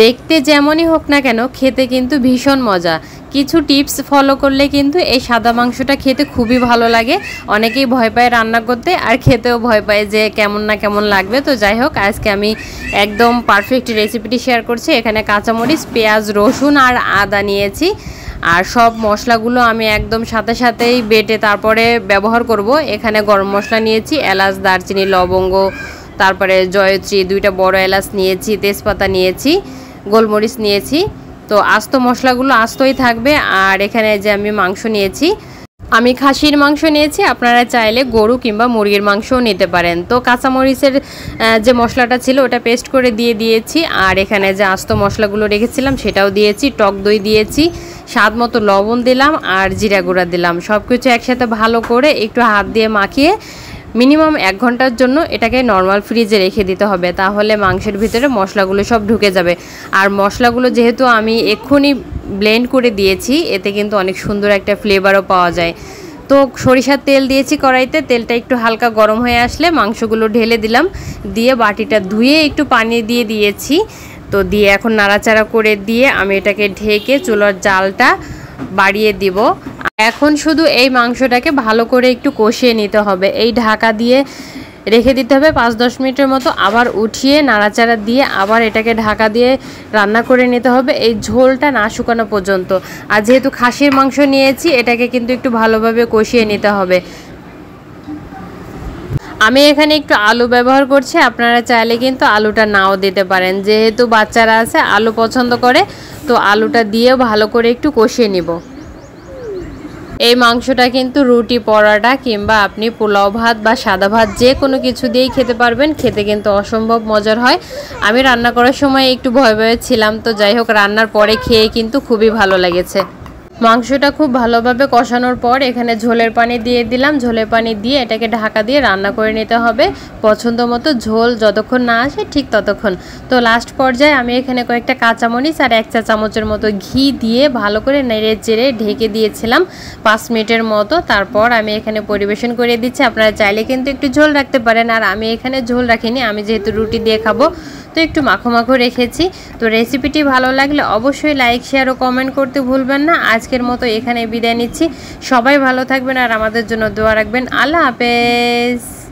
দেখতে যেমনই হোক না কেন খেতে কিন্তু ভীষণ মজা। কিছু টিপস ফলো করলে কিন্তু এই সাদা মাংসটা খেতে খুবই ভালো লাগে। অনেকেই ভয় পায় রান্না করতে, আর খেতেও ভয় পায় যে কেমন না কেমন লাগবে। তো যাই হোক, আজকে আমি একদম পারফেক্ট রেসিপিটি শেয়ার করছি। এখানে কাঁচামরিচ, পেঁয়াজ, রসুন আর আদা নিয়েছি। আর সব মশলাগুলো আমি একদম সাথে সাথেই বেটে তারপরে ব্যবহার করব। এখানে গরম মশলা নিয়েছি, এলাচ, দারচিনি, লবঙ্গ, তারপরে জয়ত্রী, 2টা বড় এলাচ নিয়েছি, তেজপাতা নিয়েছি, গোলমরিচ নিয়েছি। তো আস্ত মশলাগুলো আস্তই থাকবে। আর এখানে যে আমি মাংস নিয়েছি, আমি খাসির মাংস নিয়েছি, আপনারা চাইলে গরু কিংবা মুরগির মাংসও নিতে পারেন। তো কাঁচামরিচের যে মশলাটা ছিল ওটা পেস্ট করে দিয়েছি। আর এখানে যে আস্ত মশলাগুলো রেখেছিলাম সেটাও দিয়েছি, টক দই দিয়েছি, স্বাদ মতো লবণ দিলাম আর জিরা গুঁড়া দিলাম। সব কিছু একসাথে ভালো করে একটু হাত দিয়ে মাখিয়ে মিনিমাম 1 ঘন্টার জন্য এটাকে নর্মাল ফ্রিজে রেখে দিতে হবে, তাহলে মাংসের ভিতরে মশলাগুলো সব ঢুকে যাবে। আর মশলাগুলো যেহেতু আমি এক্ষুনি ব্লেন্ড করে দিয়েছি, এতে কিন্তু অনেক সুন্দর একটা ফ্লেভারও পাওয়া যায়। তো সরিষার তেল দিয়েছি কড়াইতে, তেলটা একটু হালকা গরম হয়ে আসলে মাংসগুলো ঢেলে দিলাম, দিয়ে বাটিটা ধুয়ে একটু পানি দিয়ে দিয়েছি। তো দিয়ে এখন নাড়াচাড়া করে দিয়ে আমি এটাকে ঢেকে চুলার জালটা বাড়িয়ে দিব। এখন শুধু এই মাংসটাকে ভালো করে একটু কষিয়ে নিতে হবে। এই ঢাকা দিয়ে রেখে দিতে হবে 5-10 মিনিটের মতো, আবার উঠিয়ে নাড়াচাড়া দিয়ে আবার এটাকে ঢাকা দিয়ে রান্না করে নিতে হবে এই ঝোলটা না শুকানো পর্যন্ত। আর যেহেতু খাসির মাংস নিয়েছি, এটাকে কিন্তু একটু ভালোভাবে কষিয়ে নিতে হবে। আমি এখানে একটু আলু ব্যবহার করছি, আপনারা চাইলে কিন্তু আলুটা নাও দিতে পারেন। যেহেতু বাচ্চারা আছে আলু পছন্দ করে, তো আলুটা দিয়েও ভালো করে একটু কষিয়ে নিব। এই মাংসটা কিন্তু রুটি, পরোটা কিংবা আপনি পোলাও ভাত বা সাদা ভাত যে কোনো কিছু দিয়েই খেতে পারবেন। খেতে কিন্তু অসম্ভব মজার হয়। আমি রান্না করার সময় একটু ভয় ছিলাম, তো যাই হোক রান্নার পরে খেয়ে কিন্তু খুবই ভালো লেগেছে। মাংসটা খুব ভালোভাবে কষানোর পর এখানে ঝোলের পানি দিয়ে দিলাম। ঝোলের পানি দিয়ে এটাকে ঢাকা দিয়ে রান্না করে নিতে হবে পছন্দ মতো। ঝোল যতক্ষণ না আসে ঠিক ততক্ষণ। তো লাস্ট পর্যায়ে আমি এখানে কয়েকটা কাঁচামরিচ আর 1 চা চামচের মতো ঘি দিয়ে ভালো করে নেড়ে চেড়ে ঢেকে দিয়েছিলাম 5 মিনিটের মতো। তারপর আমি এখানে পরিবেশন করে দিচ্ছি। আপনারা চাইলে কিন্তু একটু ঝোল রাখতে পারেন, আর আমি এখানে ঝোল রাখিনি, আমি যেহেতু রুটি দিয়ে খাবো তো একটু মাখো মাখো রেখেছি। তো রেসিপিটি ভালো লাগলে অবশ্যই লাইক, শেয়ার ও কমেন্ট করতে ভুলবেন না। আজকের মতো এখানে বিদায় নিচ্ছি। সবাই ভালো থাকবেন আর আমাদের জন্য দোয়া রাখবেন। আল্লাহ হাফেজ।